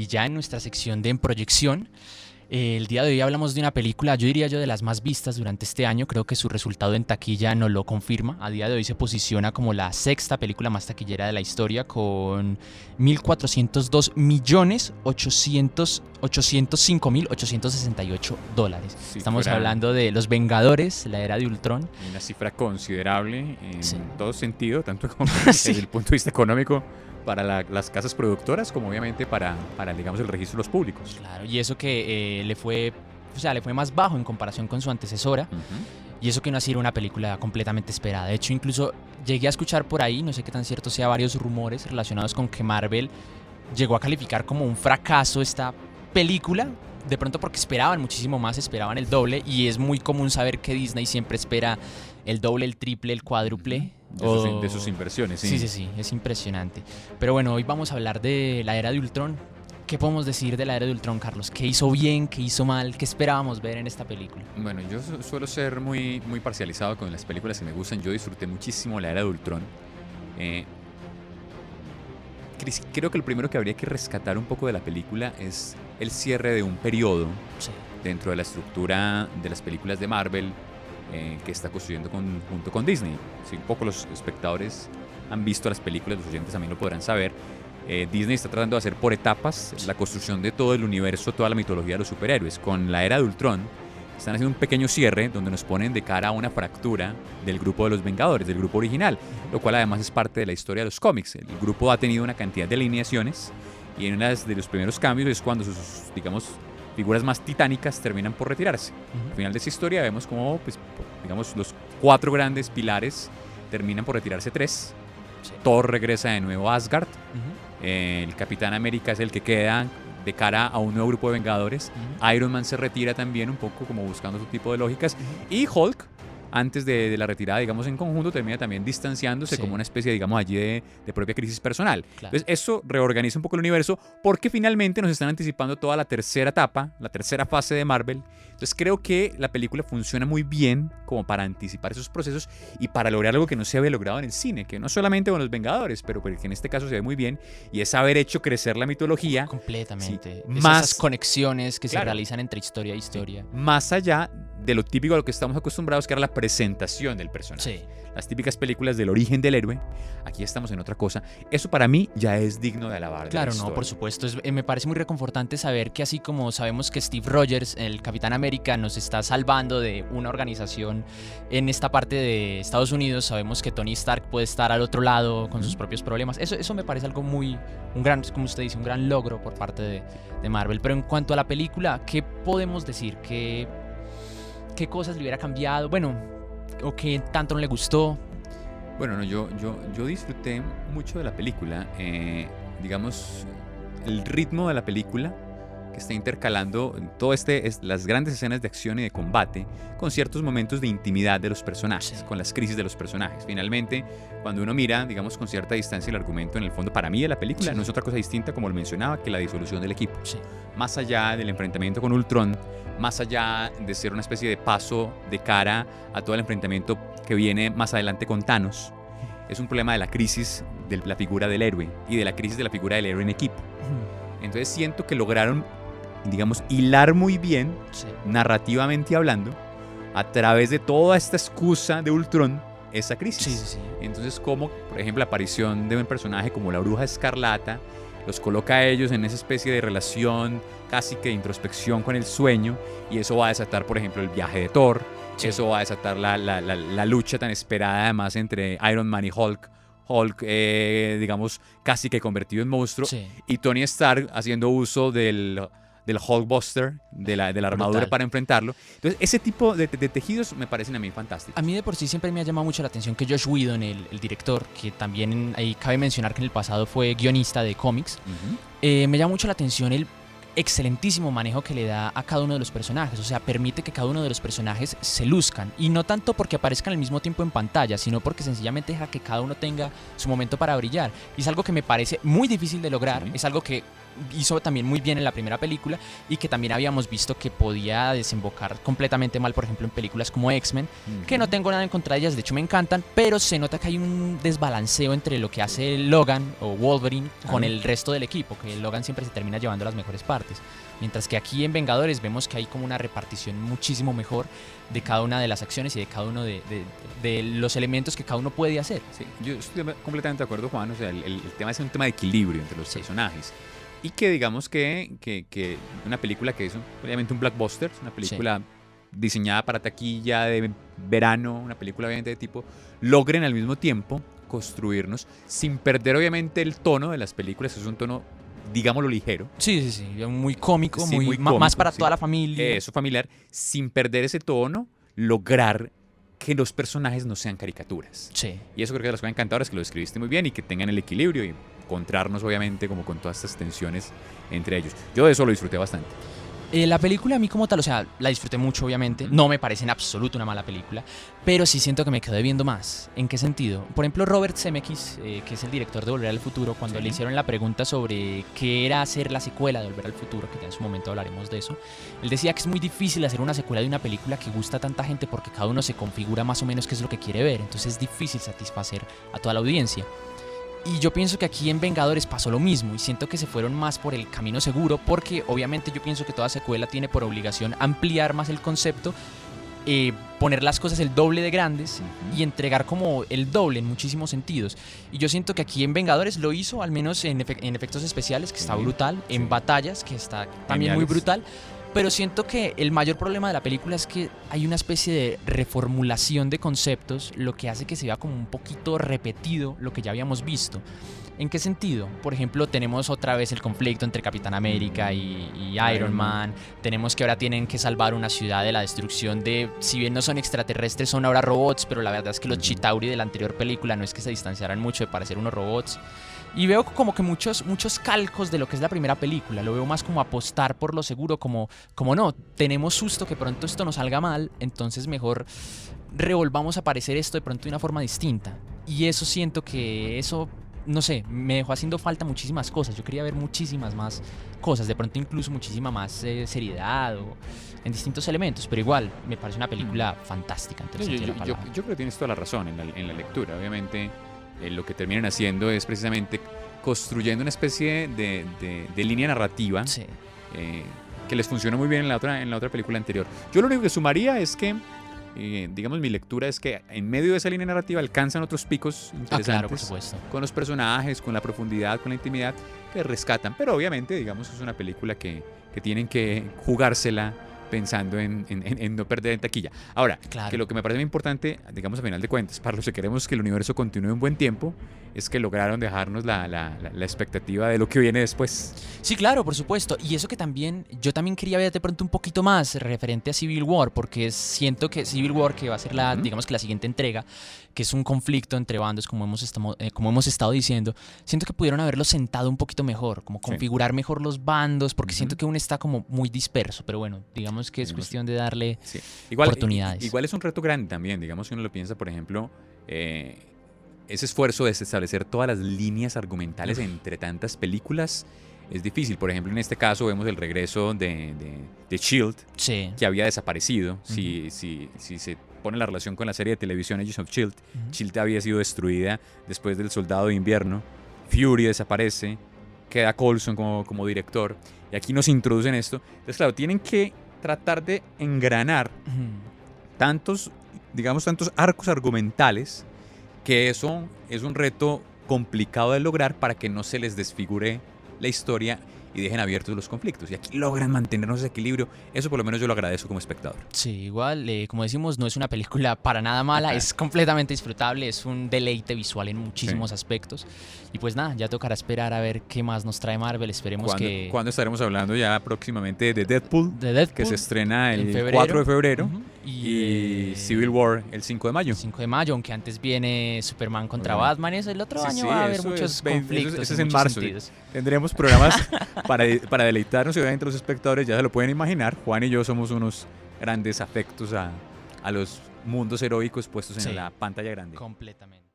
Y ya en nuestra sección de En Proyección, el día de hoy hablamos de una película, yo diría yo, de las más vistas durante este año. Creo que su resultado en taquilla nos lo confirma. A día de hoy se posiciona como la sexta película más taquillera de la historia, con 1.402.805.868 dólares. Estamos hablando de Los Vengadores, la era de Ultron. Una cifra considerable en Sí. todo sentido, tanto como Sí. desde el punto de vista económico para las casas productoras, como obviamente para digamos, el registro de los públicos. Claro, y eso que le fue más bajo en comparación con su antecesora. Y eso que no ha sido una película completamente esperada. De hecho, incluso llegué a escuchar por ahí, no sé qué tan cierto sea, varios rumores relacionados con que Marvel llegó a calificar como un fracaso esta película. De pronto porque esperaban muchísimo más, esperaban el doble. Y es muy común saber que Disney siempre espera el doble, el triple, el cuádruple. De sus inversiones, sí. Sí, es impresionante. Pero bueno, hoy vamos a hablar de la era de Ultron. ¿Qué podemos decir de la era de Ultron, Carlos? ¿Qué hizo bien? ¿Qué hizo mal? ¿Qué esperábamos ver en esta película? Bueno, yo suelo ser muy parcializado con las películas que me gustan. Yo disfruté muchísimo la era de Ultron. Creo que lo primero que habría que rescatar un poco de la película es el cierre de un periodo Sí. dentro de la estructura de las películas de Marvel que está construyendo junto con Disney. Si un poco los espectadores han visto las películas, los oyentes también lo podrán saber. Disney está tratando de hacer por etapas la construcción de todo el universo, toda la mitología de los superhéroes. Con la era de Ultron están haciendo un pequeño cierre donde nos ponen de cara a una fractura del grupo de los Vengadores, del grupo original, lo cual además es parte de la historia de los cómics. El grupo ha tenido una cantidad de alineaciones y en uno de los primeros cambios es cuando sus, digamos, figuras más titánicas terminan por retirarse. Al final de esa historia vemos como, pues, digamos, los 4 grandes pilares terminan por retirarse 3. Sí. Thor regresa de nuevo a Asgard. El Capitán América es el que queda de cara a un nuevo grupo de Vengadores. Iron Man se retira también, un poco como buscando otro tipo de lógicas. Y Hulk, antes de la retirada, digamos, en conjunto, termina también distanciándose como una especie, digamos, allí de propia crisis personal. Claro. Entonces, eso reorganiza un poco el universo porque finalmente nos están anticipando toda la tercera etapa, la tercera fase de Marvel. Entonces, creo que la película funciona muy bien como para anticipar esos procesos y para lograr algo que no se había logrado en el cine, que no solamente con los Vengadores, pero que en este caso se ve muy bien, y es haber hecho crecer la mitología. Completamente. Sí, Esas conexiones que se claro, realizan entre historia e historia. más allá de lo típico a lo que estamos acostumbrados, que era la presentación del personaje. Sí. Las típicas películas del origen del héroe. Aquí estamos en otra cosa. Eso para mí ya es digno de alabar. Claro, no, por supuesto. Me parece muy reconfortante saber que así como sabemos que Steve Rogers, el Capitán América, nos está salvando de una organización en esta parte de Estados Unidos, sabemos que Tony Stark puede estar al otro lado con sus propios problemas. Eso me parece algo un gran, como usted dice, un gran logro por parte de Marvel. Pero en cuanto a la película, ¿qué podemos decir? ¿Qué cosas le hubiera cambiado? Bueno, o qué tanto no le gustó. Bueno, no, yo disfruté mucho de la película. Digamos, el ritmo de la película que está intercalando todo las grandes escenas de acción y de combate con ciertos momentos de intimidad de los personajes, con las crisis de los personajes. Finalmente, cuando uno mira, digamos, con cierta distancia el argumento, en el fondo, para mí de la película, no es otra cosa distinta, como lo mencionaba, que la disolución del equipo. Sí. Más allá del enfrentamiento con Ultron, más allá de ser una especie de paso de cara a todo el enfrentamiento que viene más adelante con Thanos, es un problema de la crisis de la figura del héroe y de la crisis de la figura del héroe en equipo. Entonces siento que lograron, digamos, hilar muy bien, narrativamente hablando, a través de toda esta excusa de Ultron, esa crisis. Sí. Entonces, como, por ejemplo, la aparición de un personaje como la Bruja Escarlata los coloca a ellos en esa especie de relación casi que de introspección con el sueño, y eso va a desatar, por ejemplo, el viaje de Thor. Sí. Eso va a desatar la lucha tan esperada además entre Iron Man y Hulk, digamos, casi que convertido en monstruo, sí. Y Tony Stark haciendo uso del Hulkbuster, de la armadura. Brutal. Para enfrentarlo. Entonces, ese tipo de tejidos me parecen a mí fantásticos. A mí de por sí siempre me ha llamado mucho la atención que Joss Whedon, el director, que también ahí cabe mencionar que en el pasado fue guionista de cómics, me llama mucho la atención excelentísimo manejo que le da a cada uno de los personajes, o sea, permite que cada uno de los personajes se luzcan, y no tanto porque aparezcan al mismo tiempo en pantalla, sino porque sencillamente deja que cada uno tenga su momento para brillar, y es algo que me parece muy difícil de lograr, Sí. es algo que hizo también muy bien en la primera película y que también habíamos visto que podía desembocar completamente mal, por ejemplo, en películas como X-Men, que no tengo nada en contra de ellas, de hecho me encantan, pero se nota que hay un desbalanceo entre lo que hace Logan o Wolverine con Ajá. el resto del equipo, que Logan siempre se termina llevando las mejores partes, mientras que aquí en Vengadores vemos que hay como una repartición muchísimo mejor de cada una de las acciones y de cada uno de los elementos que cada uno puede hacer. Sí, yo estoy completamente de acuerdo, Juan. O sea, el tema es un tema de equilibrio entre los Sí. personajes. Y que digamos que una película que es obviamente un blockbuster, es una película diseñada para taquilla de verano, una película obviamente de tipo, logren al mismo tiempo construirnos sin perder obviamente el tono de las películas. Es un tono, digámoslo, ligero. Sí, sí, sí, muy cómico, Sí, muy más cómico, para sí. toda la familia. Eso, familiar, sin perder ese tono, lograr que los personajes no sean caricaturas. Sí. Y eso creo que de las cosas encantadoras, que lo describiste muy bien y que tengan el equilibrio y encontrarnos obviamente como con todas estas tensiones entre ellos. Yo de eso lo disfruté bastante. La película a mí como tal, o sea, la disfruté mucho obviamente, no me parece en absoluto una mala película, pero sí siento que me quedé viendo más. ¿En qué sentido? Por ejemplo, Robert Zemeckis, que es el director de Volver al Futuro, cuando Sí. le hicieron la pregunta sobre qué era hacer la secuela de Volver al Futuro, que ya en su momento hablaremos de eso, él decía que es muy difícil hacer una secuela de una película que gusta a tanta gente porque cada uno se configura más o menos qué es lo que quiere ver, entonces es difícil satisfacer a toda la audiencia. Y yo pienso que aquí en Vengadores pasó lo mismo y siento que se fueron más por el camino seguro porque obviamente yo pienso que toda secuela tiene por obligación ampliar más el concepto, poner las cosas el doble de grandes y entregar como el doble en muchísimos sentidos. Y yo siento que aquí en Vengadores lo hizo, al menos en efectos especiales, que está Sí, brutal, en sí. batallas, que está también muy Geniales. brutal. Pero siento que el mayor problema de la película es que hay una especie de reformulación de conceptos, lo que hace que se vea como un poquito repetido lo que ya habíamos visto. ¿En qué sentido? Por ejemplo, tenemos otra vez el conflicto entre Capitán América y Iron Iron Man. Tenemos que ahora tienen que salvar una ciudad de la destrucción de, si bien no son extraterrestres, son ahora robots, pero la verdad es que los Chitauri de la anterior película no es que se distanciaran mucho de parecer unos robots. Y veo como que muchos calcos de lo que es la primera película. Lo veo más como apostar por lo seguro, como no, tenemos susto que pronto esto nos salga mal, entonces mejor revolvamos a parecer esto de pronto de una forma distinta. Y eso siento que eso, no sé, me dejó haciendo falta muchísimas cosas. Yo quería ver muchísimas más cosas, de pronto incluso muchísima más seriedad o en distintos elementos, pero igual me parece una película fantástica. En todo el sentido de la palabra. Yo creo que tienes toda la razón en la lectura. Obviamente, lo que terminan haciendo es precisamente construyendo una especie de línea narrativa Sí. que les funciona muy bien en la otra película anterior. Yo lo único que sumaría es que, digamos, mi lectura es que en medio de esa línea narrativa alcanzan otros picos interesantes Claro, por supuesto. con los personajes, con la profundidad, con la intimidad que rescatan. Pero obviamente, digamos, es una película que tienen que jugársela pensando en no perder en taquilla. Ahora, Claro. que lo que me parece muy importante, digamos, a final de cuentas, para los que queremos que el universo continúe un buen tiempo, es que lograron dejarnos la expectativa de lo que viene después. Sí, claro, por supuesto. Y eso que también, yo también quería ver de pronto un poquito más referente a Civil War, porque siento que Civil War, que va a ser Ujú. digamos que la siguiente entrega, que es un conflicto entre bandos, como hemos estado diciendo, siento que pudieron haberlo sentado un poquito mejor, como Sí. configurar mejor los bandos, porque Ujú. siento que uno está como muy disperso, pero bueno, digamos que es Digamos, cuestión de darle Sí. oportunidades. Igual es un reto grande también, digamos, si uno lo piensa, por ejemplo, ese esfuerzo de establecer todas las líneas argumentales entre tantas películas es difícil. Por ejemplo, en este caso vemos el regreso de S.H.I.E.L.D., Sí. que había desaparecido. Si se pone la relación con la serie de televisión Agents of S.H.I.E.L.D., Ujú. S.H.I.E.L.D. había sido destruida después del Soldado de Invierno. Fury desaparece, queda Coulson como director, y aquí nos introducen esto. Entonces, claro, tienen que tratar de engranar Ujú. tantos arcos argumentales, que eso es un reto complicado de lograr para que no se les desfigure la historia y dejen abiertos los conflictos. Y aquí logran mantenernos ese equilibrio. Eso por lo menos yo lo agradezco como espectador. Sí, igual, como decimos, no es una película para nada mala, Ajá. es completamente disfrutable, es un deleite visual en muchísimos aspectos. Y pues nada, ya tocará esperar a ver qué más nos trae Marvel, esperemos que... ¿Cuándo estaremos hablando ya próximamente de Deadpool? De Deadpool, Que se estrena en el febrero. 4 de febrero. Ujú. y Civil War el 5 de mayo. El 5 de mayo, aunque antes viene Superman contra Obviamente. Batman. Eso el otro Sí, año sí, va a haber eso muchos es 20, conflictos. eso es en en muchos marzo. sentidos. Tendremos programas para deleitarnos y obviamente los espectadores ya se lo pueden imaginar. Juan y yo somos unos grandes afectos a los mundos heroicos puestos Sí. en la pantalla grande. Completamente.